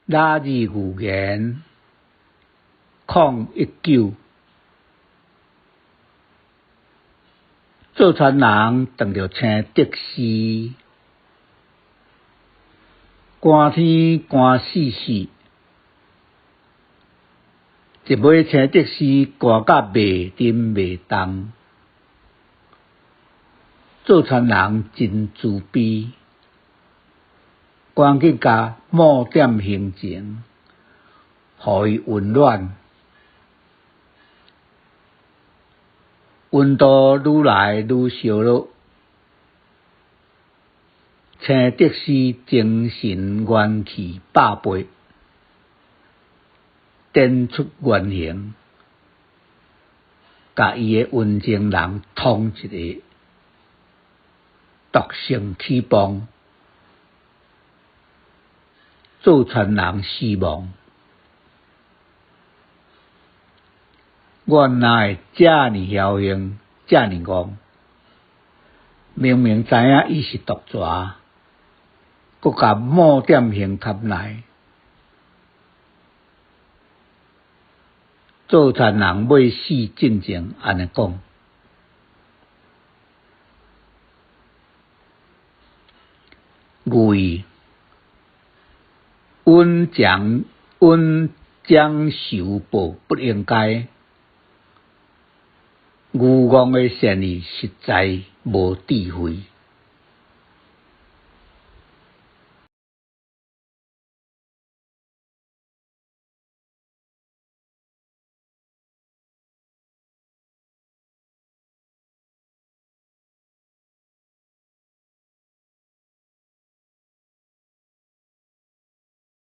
拉字语言2019，坐船人当着乘的士，寒天寒死死，一尾乘的士寒甲袂顶袂动，坐船人真自卑。赶紧甲冒点行程，互伊温暖。温度愈来愈烧落，乘的士精神元气百倍，展出原形，甲伊的温情人通一个，独成起邦。坐船人失望，原来遮尔侥幸，遮尔戆，明明知影伊是毒蛇，搁甲冒点行崁来。坐船人尾死进前安尼讲。为恩将仇报不应该，愚戆的善意实在无智慧。